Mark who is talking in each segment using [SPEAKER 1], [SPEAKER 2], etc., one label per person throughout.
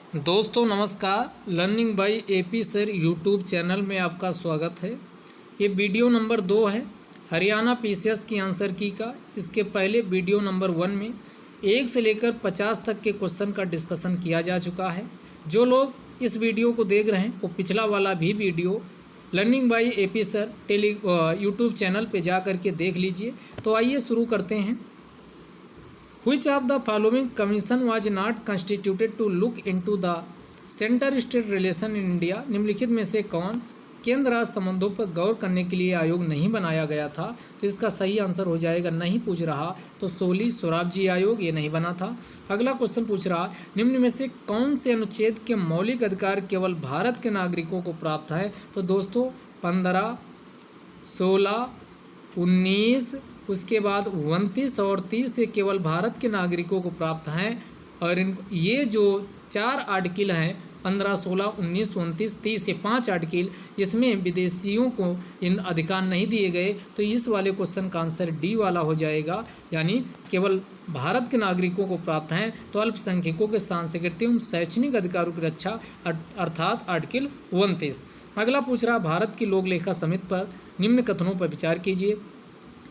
[SPEAKER 1] दोस्तों नमस्कार। Learning by AP sir YouTube channel में आपका स्वागत है। ये वीडियो नंबर 2 है हरियाणा पीसीएस की आंसर की का। इसके पहले वीडियो नंबर 1 में 1 से लेकर 50 तक के क्वेश्चन का डिस्कशन किया जा चुका है। जो लोग इस वीडियो को देख रहे हैं वो पिछला वाला भी video learning by AP sir YouTube channel पे जा करके देख लीजिए। तो आइए शुरू करते हैं। Which of the following commission was not constituted to look into the centre-state relation in India? निम्नलिखित में से कौन केंद्र राज्य संबंधों पर गौर करने के लिए आयोग नहीं बनाया गया था? तो इसका सही आंसर हो जाएगा, नहीं पूछ रहा तो सोली सोराबजी आयोग, ये नहीं बना था। अगला क्वेश्चन पूछ रहा, निम्न में से कौन से अनुच्छेद के मौलिक अधिकार केवल भारत के नागरिकों को प्राप्त है? तो दोस्तों 15, 16, 19, उसके बाद 29 और 30 से केवल भारत के नागरिकों को प्राप्त हैं। और ये जो 4 आर्टिकल हैं 15, 16, 19, 29, 30 ये 5 आर्टिकल, इसमें विदेशियों को इन अधिकार नहीं दिए गए। तो इस वाले क्वेश्चन का आंसर डी वाला हो जाएगा, यानी केवल भारत के नागरिकों को प्राप्त हैं। तो अल्पसंख्यकों के सांस्कृतिक एवं शैक्षणिक अधिकारों की रक्षा अर्थात आर्टिकल 29। अगला पूछ रहा, भारत की लोक लेखा समिति पर निम्न कथनों पर विचार कीजिए।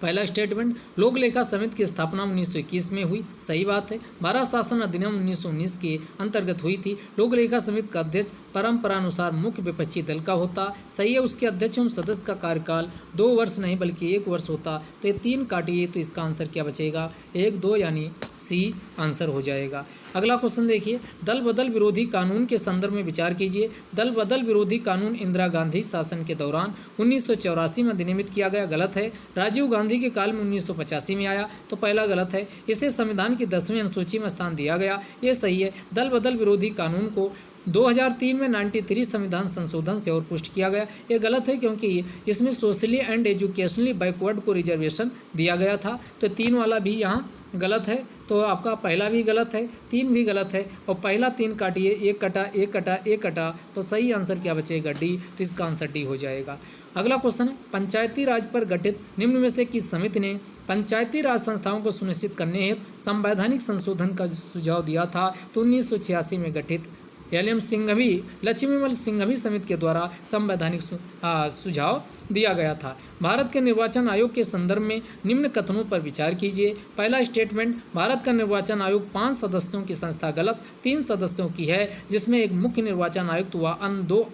[SPEAKER 1] पहला स्टेटमेंट, लोक लेखा समिति की स्थापना 1921 में हुई, सही बात है। भारत शासन अधिनियम 1919 के अंतर्गत हुई थी। लोक लेखा समिति का अध्यक्ष परंपरानुसार मुख्य विपक्षी दल का होता, सही है। उसके अध्यक्ष एवं सदस्य का कार्यकाल 2 वर्ष नहीं बल्कि 1 वर्ष होता। तो ये 3 काटिए तो इसका आंसर क्या बचेगा? 1, 2 यानी सी आंसर हो जाएगा। अगला क्वेश्चन देखिए, दल बदल विरोधी कानून के संदर्भ में विचार कीजिए। दल बदल विरोधी कानून इंदिरा गांधी शासन के दौरान 1984 में अधिनियमित किया गया, गलत है। राजीव गांधी के काल में 1985 में आया, तो पहला गलत है। इसे संविधान की 10वीं अनुसूची में स्थान दिया गया, ये सही है। दल बदल विरोधी कानून को 2003 में 93 संविधान संशोधन से और पुष्ट किया गया, ये गलत है क्योंकि इसमें सोशली एंड एजुकेशनली बैकवर्ड को रिजर्वेशन दिया गया था। तो 3 वाला भी यहाँ गलत है। तो आपका पहला भी गलत है, 3 भी गलत है और पहला 3 काटिए, 1 कटा, 1 कटा, 1 कटा, तो सही आंसर क्या बचेगा? डी। तो इसका आंसर डी हो जाएगा। अगला क्वेश्चन है, पंचायती राज पर गठित निम्न में से किस समिति ने पंचायती राज संस्थाओं को सुनिश्चित करने हेतु संवैधानिक संशोधन का सुझाव दिया था? तो 1986 में गठित LM सिंघवी, लक्ष्मीमल सिंघवी समिति के द्वारा संवैधानिक सुझाव दिया गया था। भारत के निर्वाचन आयोग के संदर्भ में निम्न कथनों पर विचार कीजिए। पहला स्टेटमेंट, भारत का निर्वाचन आयोग 5 सदस्यों की संस्था, गलत। 3 सदस्यों की है, जिसमें एक मुख्य निर्वाचन आयुक्त व 2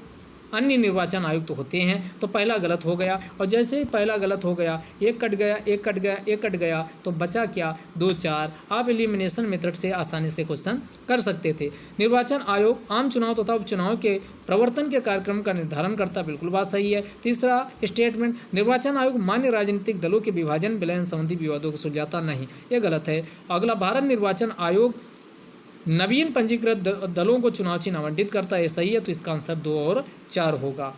[SPEAKER 1] अन्य निर्वाचन आयुक्त होते हैं। तो पहला गलत हो गया, और जैसे ही पहला गलत हो गया, 1 कट गया, 1 कट गया, 1 कट गया, तो बचा क्या? 2, 4। आप एलिमिनेशन मेथड से आसानी से क्वेश्चन कर सकते थे। निर्वाचन आयोग आम चुनाव तथा उपचुनाव के प्रवर्तन के कार्यक्रम का निर्धारण करता, बिल्कुल बात सही है। तीसरा स्टेटमेंट, निर्वाचन आयोग मान्य राजनीतिक दलों के विभाजन विलयन संबंधी विवादों को सुलझाता नहीं, ये गलत है। अगला, भारत निर्वाचन आयोग नवीन पंजीकृत दलों को चुनाव चिन्ह आवंटित करता है, सही है। तो इसका आंसर 2 और 4 होगा।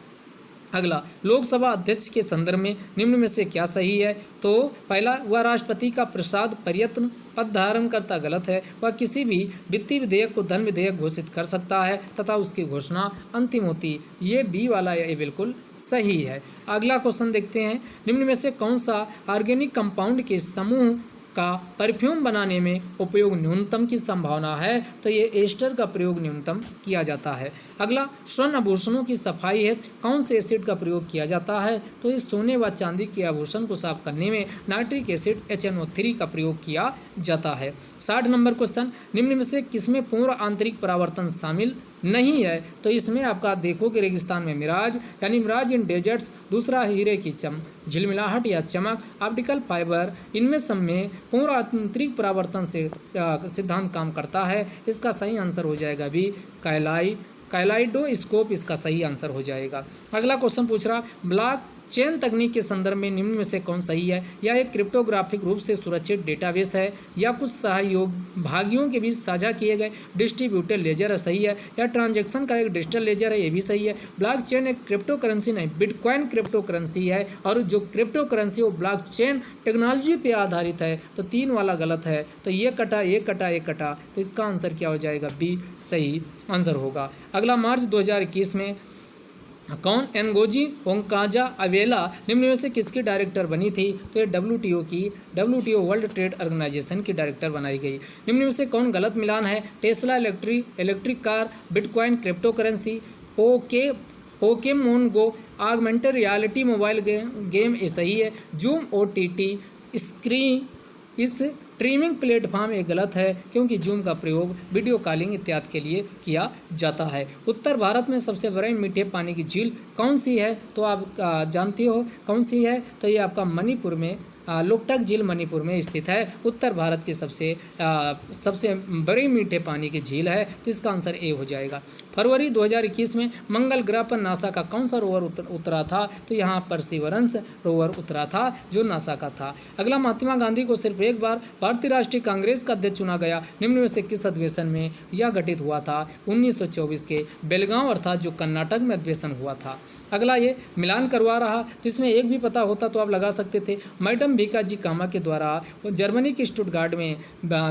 [SPEAKER 1] अगला, लोकसभा अध्यक्ष के संदर्भ में निम्न में से क्या सही है? तो पहला, वह राष्ट्रपति का प्रसाद प्रयत्न पद धारण करता, गलत है। वह किसी भी वित्तीय विधेयक को धन विधेयक घोषित कर सकता है तथा उसकी घोषणा अंतिम होती, ये बी वाला ये बिल्कुल सही है। अगला क्वेश्चन देखते हैं, निम्न में से कौन सा ऑर्गेनिक कंपाउंड के समूह का परफ्यूम बनाने में उपयोग न्यूनतम की संभावना है? तो ये एस्टर का प्रयोग न्यूनतम किया जाता है। अगला, स्वर्ण आभूषणों की सफाई हेतु कौन से एसिड का प्रयोग किया जाता है? तो इस सोने व चांदी के आभूषण को साफ करने में नाइट्रिक एसिड HNO3 का प्रयोग किया जाता है। 60 नंबर क्वेश्चन, निम्न में से किसमें पूर्ण आंतरिक परावर्तन शामिल नहीं है? तो इसमें आपका देखोगे रेगिस्तान में मिराज यानी मिराज इन डेजर्ट्स, दूसरा हीरे की झिलमिलाहट या चमक, ऑप्टिकल फाइबर, इनमें सब में पूर्ण आंतरिक परावर्तन से सिद्धांत काम करता है। इसका सही आंसर हो जाएगा बी, काइलाइडोस्कोप इसका सही आंसर हो जाएगा। अगला क्वेश्चन पूछ रहा, ब्लॉक चेन तकनीक के संदर्भ में निम्न में से कौन सही है? या एक क्रिप्टोग्राफिक रूप से सुरक्षित डेटाबेस है, या कुछ सहयोग भागियों के बीच साझा किए गए डिस्ट्रीब्यूटेड लेजर है, सही है। या ट्रांजैक्शन का एक डिजिटल लेजर है, ये भी सही है। ब्लॉक चेन एक क्रिप्टो करेंसी नहीं, बिटकॉइन क्रिप्टो करेंसी है, और जो क्रिप्टो करेंसी वो ब्लॉक चेन टेक्नोलॉजी पे आधारित है। तो 3 वाला गलत है, तो ये कटा, 1 कटा, 1 कटा, तो इसका आंसर क्या हो जाएगा? बी सही आंसर होगा। अगला, मार्च 2021 में कौन? एनगोजी ओंकाजा अवेला निम्न में से किसकी डायरेक्टर बनी थी? तो ये डब्ल्यूटीओ वर्ल्ड ट्रेड ऑर्गेनाइजेशन की डायरेक्टर बनाई गई। निम्न में से कौन गलत मिलान है? Tesla electric car, bitcoin crypto currency, Pokemon go augmented reality mobile game ये सही है। जूम OTT स्ट्रीमिंग प्लेटफॉर्म ये गलत है क्योंकि जूम का प्रयोग वीडियो कॉलिंग इत्यादि के लिए किया जाता है। उत्तर भारत में सबसे बड़ी मीठे पानी की झील कौन सी है? तो आप जानते हो कौन सी है? तो ये आपका मणिपुर में लोकटक झील मणिपुर में स्थित है। उत्तर भारत की सबसे बड़ी मीठे पानी की झील है, तो इसका आंसर ए हो जाएगा। फरवरी 2021 में मंगल ग्रह पर नासा का कौन सा रोवर उतरा था? तो यहाँ परसिवरेंस रोवर उतरा था जो नासा का था। अगला, महात्मा गांधी को सिर्फ एक बार भारतीय राष्ट्रीय कांग्रेस का अध्यक्ष चुना गया, निम्न में से किस अधिवेशन में यह गठित हुआ था? 1924 के बेलगांव अर्थात जो कर्नाटक में अधिवेशन हुआ था। अगला, ये मिलान करवा रहा, तो इसमें एक भी पता होता तो आप लगा सकते थे। मैडम भीकाजी कामा के द्वारा जर्मनी के स्टुटगार्ट में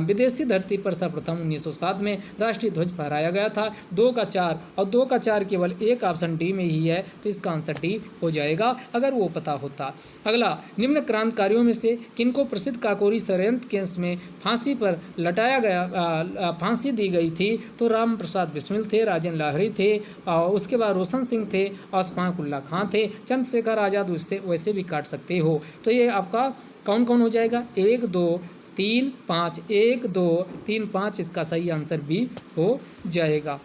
[SPEAKER 1] विदेशी धरती पर सर्वप्रथम 1907 में राष्ट्रीय ध्वज फहराया गया था। 2 का 4 और 2 का 4 केवल एक ऑप्शन डी में ही है, तो इसका आंसर डी हो जाएगा अगर वो पता होता। अगला, निम्न क्रांतिकारियों में से किनको प्रसिद्ध काकोरी षड्यंत्र केस में फांसी पर लटाया गया फांसी दी गई थी? तो राम प्रसाद बिस्मिल थे, राजेंद्र लाहिड़ी थे, उसके बाद रोशन सिंह थे, अशफाकुल्ला खां थे, चंद्रशेखर आज़ाद उससे वैसे भी काट सकते हो। तो ये आपका कौन कौन हो जाएगा? 1 2 3 5 1 2 3 5 इसका सही आंसर बी हो जाएगा।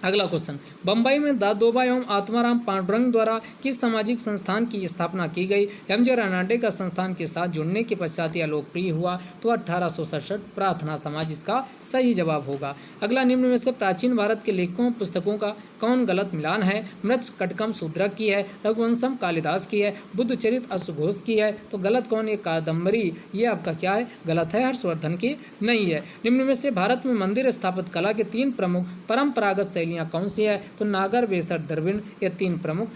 [SPEAKER 1] अगला क्वेश्चन, बम्बई में दादोबा एवं आत्माराम पांडुरंग द्वारा किस सामाजिक संस्थान की स्थापना की गई? MJ रानाडे का संस्थान के साथ जुड़ने के पश्चात यह लोकप्रिय हुआ, तो 1867 प्रार्थना समाज इसका सही जवाब होगा। अगला, निम्न में से प्राचीन भारत के लेखकों पुस्तकों का कौन गलत मिलान है? मृच्छ कटकम शूद्रक की है, रघुवंशम कालिदास की है, बुद्ध चरित अश्वघोष की है, तो गलत कौन? ये कादम्बरी, ये आपका क्या है? गलत है, हर्षवर्धन की नहीं है। निम्न में से भारत में मंदिर स्थापत कला के 3 प्रमुख परंपरागत शैलियाँ कौन सी है? तो नागर, बेसर, द्रविड़, ये 3 प्रमुख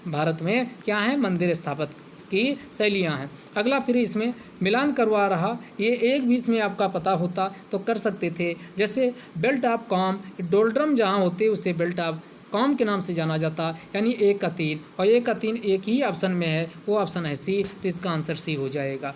[SPEAKER 1] भारत में क्या है? मंदिर स्थापत की शैलियाँ हैं। अगला, फिर इसमें मिलान करवा रहा, ये 1-20 में आपका पता होता तो कर सकते थे। जैसे बेल्ट ऑफ कॉम, डोल्ड्रम जहाँ होते उसे बेल्ट ऑफ कॉम के नाम से जाना जाता, यानी 1 का 3 और 1 का 3 एक ही ऑप्शन में है, वो ऑप्शन है सी, तो इसका आंसर सी हो जाएगा।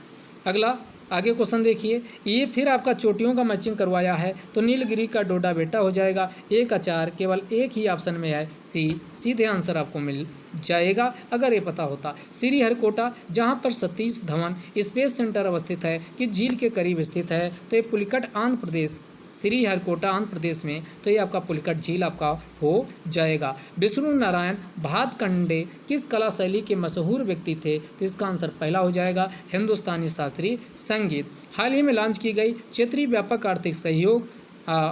[SPEAKER 1] अगला, आगे क्वेश्चन देखिए, ये फिर आपका चोटियों का मैचिंग करवाया है, तो नीलगिरी का डोडा बेटा हो जाएगा। 1 का 4 केवल एक ही ऑप्शन में है, सी, सीधे आंसर आपको मिल जाएगा अगर ये पता होता। श्रीहरिकोटा जहाँ पर सतीश धवन स्पेस सेंटर अवस्थित है, कि झील के करीब स्थित है? तो ये पुलिकट आंध्र प्रदेश, श्रीहरिकोटा आंध्र प्रदेश में, तो ये आपका पुलिकट झील आपका हो जाएगा। विष्णु नारायण भातखंडे किस कला शैली के मशहूर व्यक्ति थे? तो इसका आंसर पहला हो जाएगा, हिंदुस्तानी शास्त्रीय संगीत। हाल ही में लॉन्च की गई क्षेत्रीय व्यापक आर्थिक सहयोग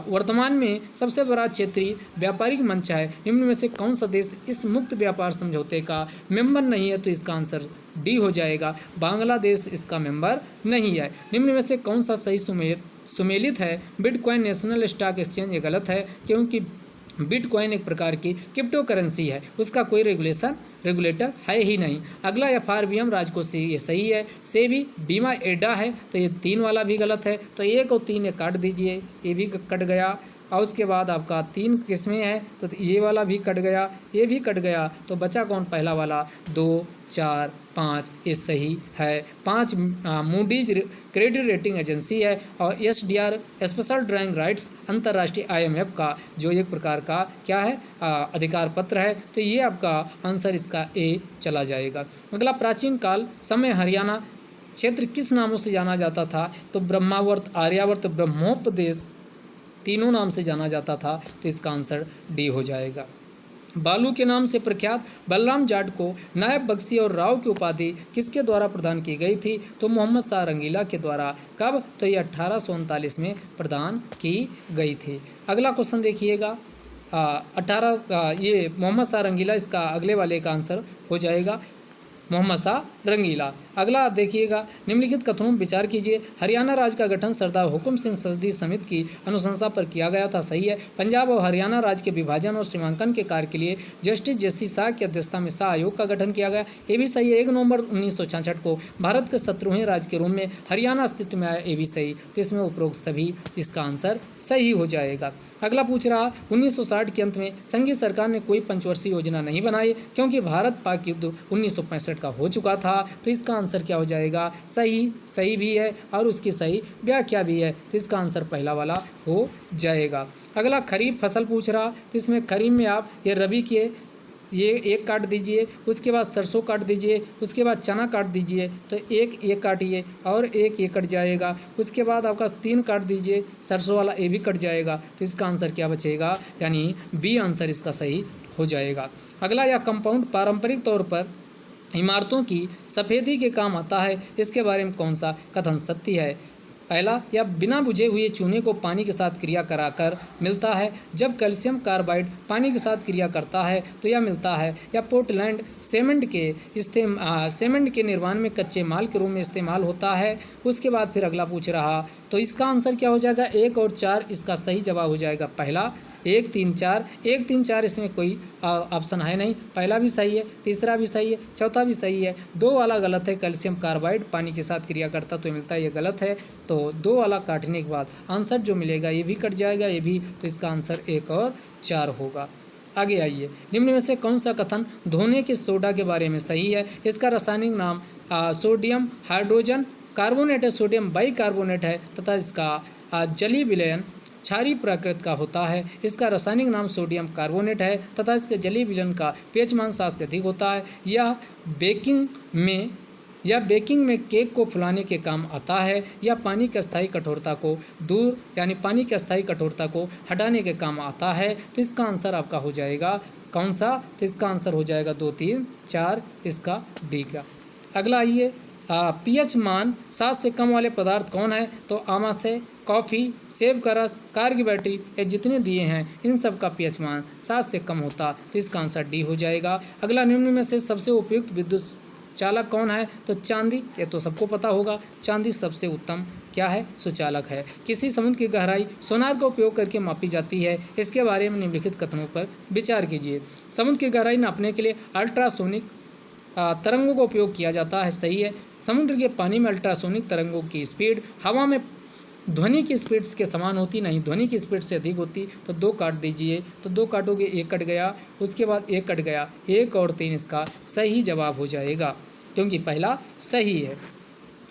[SPEAKER 1] वर्तमान में सबसे बड़ा क्षेत्रीय व्यापारिक मंच है, निम्न में से कौन सा देश इस मुक्त व्यापार समझौते का मेंबर नहीं है? तो इसका आंसर डी हो जाएगा, बांग्लादेश इसका मेंबर नहीं है। निम्न में से कौन सा सही सुमेलित है? बिटकॉइन नेशनल स्टॉक एक्सचेंज, ये गलत है क्योंकि बिटकॉइन एक प्रकार की क्रिप्टो करेंसी है, उसका कोई रेगुलेटर है ही नहीं। अगला, FRBM राजकोषी, ये सही है। सेबी बीमा एडा है, तो ये 3 वाला भी गलत है, तो 1 और 3 ये काट दीजिए, ये भी कट गया। और उसके बाद आपका 3 किसमें है? तो ये वाला भी कट गया, ये भी कट गया, तो बचा कौन? पहला वाला। 2 4 5 ये सही है। 5 मूडीज क्रेडिट रेटिंग एजेंसी है, और SDR स्पेशल ड्राइंग राइट्स अंतर्राष्ट्रीय IMF का जो एक प्रकार का क्या है? अधिकार पत्र है, तो ये आपका आंसर इसका ए चला जाएगा। अगला, प्राचीन काल समय हरियाणा क्षेत्र किस नामों से जाना जाता था? तो ब्रह्मावर्त, आर्यावर्त, ब्रह्मोपदेश, तीनों नाम से जाना जाता था, तो इसका आंसर डी हो जाएगा। बालू के नाम से प्रख्यात बलराम जाट को नायब बख्शी और राव की उपाधि किसके द्वारा प्रदान की गई थी? तो मोहम्मद शाह रंगीला के द्वारा। कब? तो ये 1839 में प्रदान की गई थी। अगला क्वेश्चन देखिएगा, ये मोहम्मद शाह रंगीला, इसका अगले वाले का आंसर हो जाएगा मोहम्मद शाह रंगीला। अगला देखिएगा, निम्नलिखित कथनों में विचार कीजिए। हरियाणा राज्य का गठन सरदार हुकुम सिंह संसदीय समिति की अनुशंसा पर किया गया था, सही है। पंजाब और हरियाणा राज्य के विभाजन और सीमांकन के कार्य के लिए जस्टिस जेसी शाह की अध्यक्षता में शाह आयोग का गठन किया गया, ये भी सही है। 1 नवंबर 1966 को भारत के 17वें राज्य के रूप में हरियाणा अस्तित्व में आया, ये भी सही। तो इसमें उपरोक्त सभी इसका आंसर सही हो जाएगा। अगला पूछ रहा, 1960 के अंत में संघीय सरकार ने कोई पंचवर्षीय योजना नहीं बनाई क्योंकि भारत पाक युद्ध 1965 का हो चुका था। तो इसका आंसर क्या हो जाएगा? सही भी है और उसकी सही व्याख्या भी है, तो इसका आंसर पहला वाला हो जाएगा। अगला खरीफ फसल पूछ रहा, तो इसमें खरीफ में आप ये रबी के ये एक काट दीजिए, उसके बाद सरसों काट दीजिए, उसके बाद चना काट दीजिए, तो एक काटिए और एक ये कट जाएगा। उसके बाद आपका 3 काट दीजिए, सरसों वाला ये भी कट जाएगा। तो इसका आंसर क्या बचेगा? यानी बी आंसर इसका सही हो जाएगा। अगला, यह कंपाउंड पारंपरिक तौर पर इमारतों की सफ़ेदी के काम आता है, इसके बारे में कौन सा कथन सत्य है? पहला, या बिना बुझे हुए चूने को पानी के साथ क्रिया कराकर मिलता है। जब कैल्शियम कार्बाइड पानी के साथ क्रिया करता है तो यह मिलता है। या पोर्टलैंड सीमेंट के निर्माण में कच्चे माल के रूप में इस्तेमाल होता है। उसके बाद फिर अगला पूछ रहा, तो इसका आंसर क्या हो जाएगा? 1 और 4 इसका सही जवाब हो जाएगा। पहला 1, 3, 4 इसमें कोई ऑप्शन है नहीं। पहला भी सही है, तीसरा भी सही है, चौथा भी सही है। 2 वाला गलत है, कैल्शियम कार्बाइड पानी के साथ क्रिया करता तो मिलता है, ये गलत है। तो 2 वाला काटने के बाद आंसर जो मिलेगा ये भी कट जाएगा, ये भी। तो इसका आंसर 1 और 4 होगा। आगे आइए, निम्न में से कौन सा कथन धोने के सोडा के बारे में सही है? इसका रासायनिक नाम सोडियम हाइड्रोजन कार्बोनेट है, सोडियम बाइकार्बोनेट है तथा इसका जलीय विलयन क्षारीय प्रकृति का होता है। इसका रासायनिक नाम सोडियम कार्बोनेट है तथा इसके जलीय विलयन का pH मान 7 से अधिक होता है। यह बेकिंग में केक को फुलाने के काम आता है। यह पानी की अस्थायी कठोरता को दूर यानी पानी की अस्थायी कठोरता को हटाने के काम आता है। तो इसका आंसर आपका हो जाएगा कौन सा? तो इसका आंसर हो जाएगा 2, 3, 4 इसका डी का। अगला आइए, pH मान 7 से कम वाले पदार्थ कौन है? तो आमाशय, कॉफ़ी, सेब का रस, कार की बैटरी, ये जितने दिए हैं इन सब का pH मान 7 से कम होता। तो इसका आंसर डी हो जाएगा। अगला, निम्न में से सबसे उपयुक्त विद्युत चालक कौन है? तो चांदी, ये तो सबको पता होगा। चांदी सबसे उत्तम क्या है? सुचालक है। किसी समुद्र की गहराई सोनार का उपयोग करके मापी जाती है, इसके बारे में निम्नलिखित कथनों पर विचार कीजिए। समुद्र की गहराई नापने के लिए अल्ट्रासोनिक तरंगों का उपयोग किया जाता है, सही है। समुद्र के पानी में अल्ट्रासोनिक तरंगों की स्पीड हवा में ध्वनि की स्पीड के समान होती नहीं, ध्वनि की स्पीड से अधिक होती। तो 2 काट दीजिए, तो 2 काटोगे 1 कट गया, उसके बाद 1 कट गया, 1 और 3 इसका सही जवाब हो जाएगा क्योंकि पहला सही है।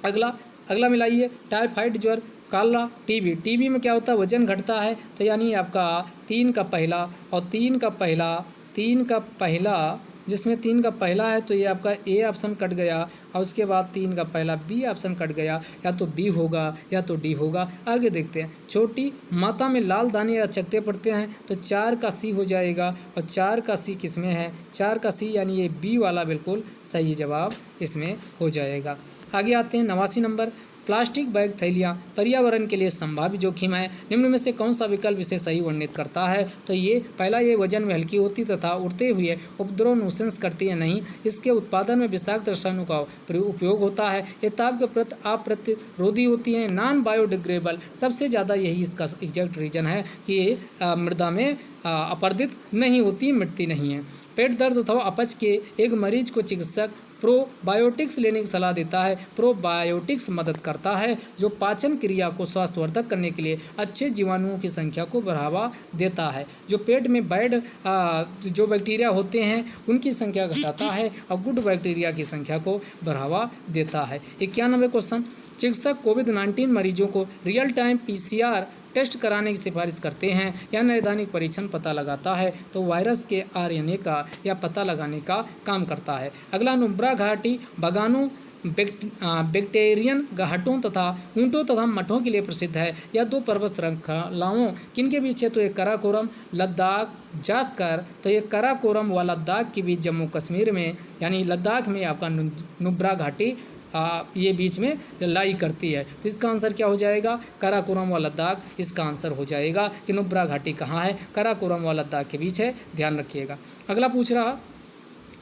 [SPEAKER 1] अगला मिलाइए, टाइफाइड ज्वर, काला टीबी में क्या होता है? वजन घटता है। तो यानी आपका 3 का पहला और 3 का पहला जिसमें 3 का पहला है तो ये आपका ए ऑप्शन कट गया और उसके बाद 3 का पहला बी ऑप्शन कट गया। या तो बी होगा या तो डी होगा। आगे देखते हैं, छोटी माता में लाल दाने या चकते पड़ते हैं तो 4 का सी हो जाएगा। और 4 का सी किस में है? 4 का सी यानी ये बी वाला बिल्कुल सही जवाब इसमें हो जाएगा। आगे आते हैं 89 नंबर, प्लास्टिक बैग थैलियाँ पर्यावरण के लिए संभाव्य जोखिम है, निम्न में से कौन सा विकल्प इसे सही वर्णित करता है? तो ये पहला, ये वजन में हल्की होती तथा उड़ते हुए उपद्रव नुसेंस करती है नहीं। इसके उत्पादन में विषाक्त रसायनों का उपयोग होता है। ये ताप के प्रति अप्रतिरोधी होती है। नॉन बायोडिग्रेडेबल, सबसे ज़्यादा यही इसका एग्जैक्ट रीजन है कि ये मृदा में अपरदित नहीं होती, मिटती नहीं है। पेट दर्द अथवा अपच के एक मरीज को चिकित्सक प्रोबायोटिक्स लेने की सलाह देता है। प्रोबायोटिक्स मदद करता है जो पाचन क्रिया को स्वास्थ्यवर्धक करने के लिए अच्छे जीवाणुओं की संख्या को बढ़ावा देता है, जो पेट में बैड जो बैक्टीरिया होते हैं उनकी संख्या घटाता है और गुड बैक्टीरिया की संख्या को बढ़ावा देता है। 91 क्वेश्चन, चिकित्सक कोविड-19 मरीजों को रियल टाइम PCR टेस्ट कराने की सिफारिश करते हैं या नैदानिक परीक्षण पता लगाता है? तो वायरस के RNA का या पता लगाने का काम करता है। अगला, नुब्रा घाटी बगानों बैक्टेरियन घाटों तथा ऊँटों तथा मठों के लिए प्रसिद्ध है। यह 2 पर्वत श्रृंखलाओं किनके बीच है? तो एक कराकोरम, लद्दाख, जास्कर। तो ये कराकोरम व लद्दाख के बीच जम्मू कश्मीर में यानी लद्दाख में आपका नुब्रा घाटी ये बीच में लाई करती है। तो इसका आंसर क्या हो जाएगा? कराकोरम व लद्दाख इसका आंसर हो जाएगा कि नुब्रा घाटी कहाँ है? कराकोरम व लद्दाख के बीच है, ध्यान रखिएगा। अगला पूछ रहा,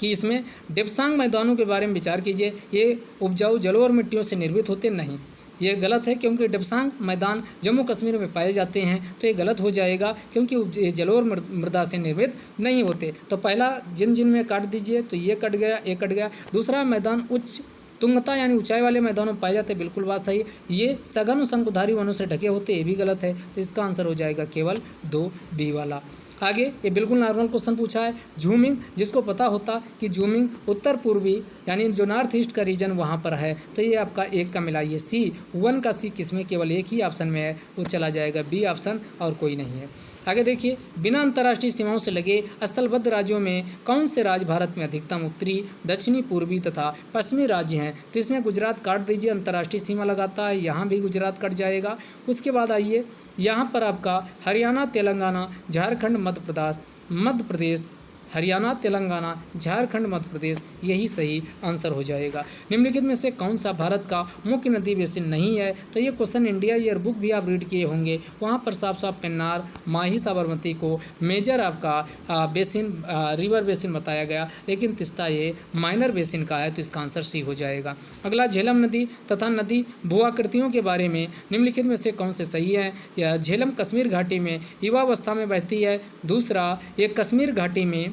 [SPEAKER 1] कि इसमें डिप्सांग मैदानों के बारे में विचार कीजिए। ये उपजाऊ जलोढ़ और मिट्टियों से निर्मित होते नहीं, ये गलत है क्योंकि डिप्सांग मैदान जम्मू कश्मीर में पाए जाते हैं, तो ये गलत हो जाएगा क्योंकि ये जलोढ़ मृदा से निर्मित नहीं होते। तो पहला जिन में काट दीजिए, तो ये कट गया, ये कट गया। दूसरा मैदान उच्च तुंगता यानी ऊंचाई वाले मैदानों में पाए जाते हैं, बिल्कुल बात सही। ये सघन शंकुधारी वनों से ढके होते, ये भी गलत है। तो इसका आंसर हो जाएगा केवल 2B वाला। आगे ये बिल्कुल नॉर्मल क्वेश्चन पूछा है, झूमिंग, जिसको पता होता कि झूमिंग उत्तर पूर्वी यानी जो नॉर्थ ईस्ट का रीजन वहाँ पर है, तो ये आपका 1 का मिलाइए C 1 का C किसमें, केवल एक ही ऑप्शन में है, वो चला जाएगा B ऑप्शन और कोई नहीं है। आगे देखिए, बिना अंतर्राष्ट्रीय सीमाओं से लगे स्थलबद्ध राज्यों में कौन से राज्य भारत में अधिकतम उत्तरी, दक्षिणी, पूर्वी तथा पश्चिमी राज्य हैं। तो इसमें गुजरात काट दीजिए, अंतर्राष्ट्रीय सीमा लगाता है, यहाँ भी गुजरात कट जाएगा। उसके बाद आइए यहाँ पर आपका हरियाणा, तेलंगाना, झारखंड, मध्य प्रदेश, हरियाणा, तेलंगाना, झारखंड, मध्य प्रदेश, यही सही आंसर हो जाएगा। निम्नलिखित में से कौन सा भारत का मुख्य नदी बेसिन नहीं है। तो ये क्वेश्चन इंडिया ईयर बुक भी आप रीड किए होंगे, वहाँ पर साफ साफ पेन्नार, माही, साबरमती को मेजर आपका बेसिन, रिवर बेसिन बताया गया, लेकिन तिस्ता ये माइनर बेसिन का है, तो इसका आंसर C हो जाएगा। अगला, झेलम नदी तथा नदी भूआकृतियों के बारे में निम्नलिखित में से कौन से सही है। यह झेलम कश्मीर घाटी में युवावस्था में बहती है। दूसरा, ये कश्मीर घाटी में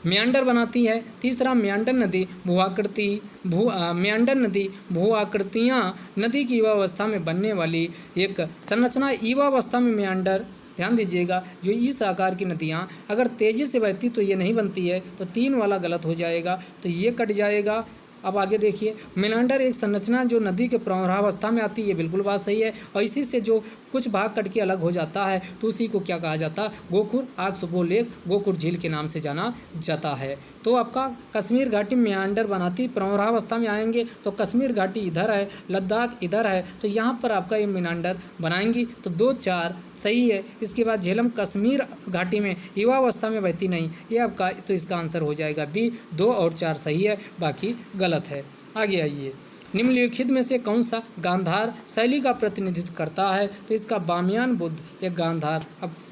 [SPEAKER 1] म्यांडर बनाती है। तीसरा, म्यांडर नदी भूआकृतियाँ नदी की युवावस्था में बनने वाली एक संरचना। युवावस्था में म्यांडर, ध्यान दीजिएगा, जो इस आकार की नदियाँ अगर तेज़ी से बहती तो ये नहीं बनती है, तो 3 वाला गलत हो जाएगा, तो ये कट जाएगा। अब आगे देखिए, मेनांडर एक संरचना जो नदी के प्रवाहावस्था में आती है, बिल्कुल बात सही है। और इसी से जो कुछ भाग कट के अलग हो जाता है, तो उसी को क्या कहा जाता है, गोखुर आक्सबो लेक, गोखुर झील के नाम से जाना जाता है। तो आपका कश्मीर घाटी मेंडर बनाती, प्रवाहावस्था में आएंगे तो कश्मीर घाटी इधर है, लद्दाख इधर है, तो यहाँ पर आपका ये मेंडर बनाएंगी, तो 2, 4 सही है। इसके बाद झेलम कश्मीर घाटी में युवावस्था में बहती नहीं, ये आपका, तो इसका आंसर हो जाएगा B 2 और 4 सही है, बाकी गलत है। आगे आइए, निम्नलिखित में से कौन सा गांधार शैली का प्रतिनिधित्व करता है। तो इसका बामियान बुद्ध एक गांधार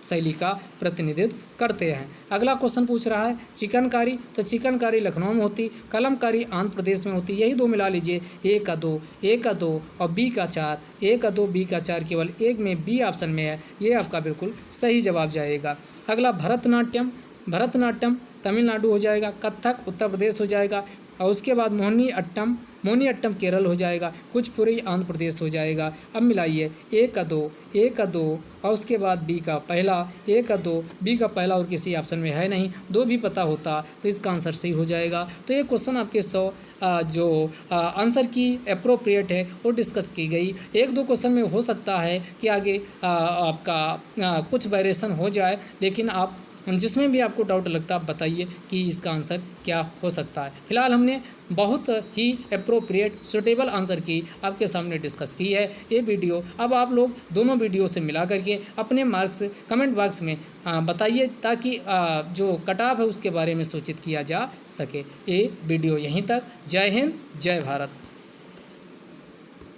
[SPEAKER 1] शैली का प्रतिनिधित्व करते हैं। अगला क्वेश्चन पूछ रहा है चिकनकारी, तो चिकनकारी लखनऊ में होती, कलमकारी आंध्र प्रदेश में होती, यही 2 मिला लीजिए, A का 2 और B का 4, A का 2 B का 4, केवल एक में B ऑप्शन में है, ये आपका बिल्कुल सही जवाब जाएगा। अगला भरतनाट्यम तमिलनाडु हो जाएगा, कथक उत्तर प्रदेश हो जाएगा, और उसके बाद मोहिनी अट्टम केरल हो जाएगा, कुचिपुड़ी आंध्र प्रदेश हो जाएगा। अब मिलाइए, A का 2 और उसके बाद B का पहला, A का 2 B का पहला, और किसी ऑप्शन में है नहीं, 2 भी पता होता तो इसका आंसर सही हो जाएगा। तो ये क्वेश्चन आपके 100 जो आंसर की अप्रोप्रिएट है वो डिस्कस की गई। 1-2 क्वेश्चन में हो सकता है कि आगे आपका कुछ वेरिएशन हो जाए, लेकिन आप जिसमें भी आपको डाउट लगता है आप बताइए कि इसका आंसर क्या हो सकता है। फिलहाल हमने बहुत ही अप्रोप्रिएट सूटेबल आंसर की आपके सामने डिस्कस की है ये वीडियो। अब आप लोग दोनों वीडियो से मिला करके अपने मार्क्स कमेंट बॉक्स में बताइए, ताकि जो कट ऑफ है उसके बारे में सूचित किया जा सके। ये वीडियो यहीं तक। जय हिंद, जय भारत।